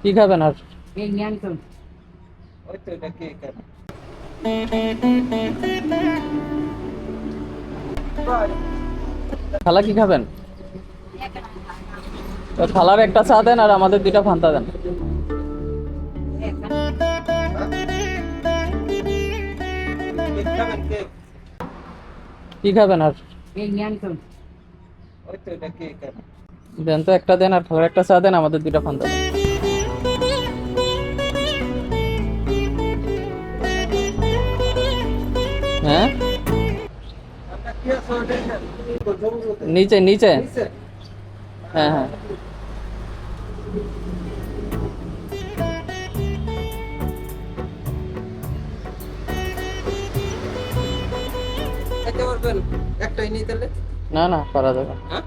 কি খাবেন আর? খালা কি খাবেন? তো খালার একটা চা দেন আর আমাদের দুইটা ফান্তা দেন। কি খাবেন আর? দেন তো একটা দেন আর খালার একটা চা দেন, আমাদের দুইটা ফান্তা দেন। হ্যাঁ, নিচে নিচে। হ্যাঁ হ্যাঁ। একটাই নেই তাহলে। না না, করা যাবে। হ্যাঁ,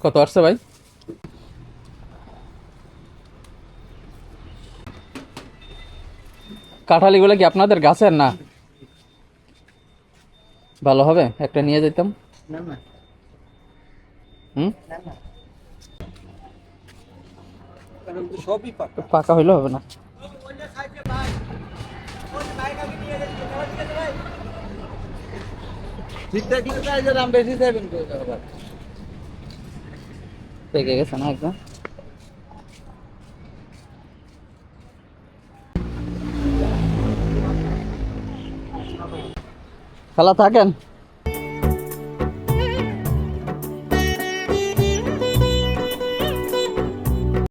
কত আসছে ভাই? কাঁঠালিগুলো কি আপনাদের গাছের? না, ভালো হবে একটা নিয়ে যেতাম। না না হুম, না না, কারণ তো সবই পাকা। পাকা হইলে হবে না। ঠিক থাকলে তাই যে দাম বেশি চাইবেন তো আবার। পেকে গেছে না একদম? খালা থাকেন।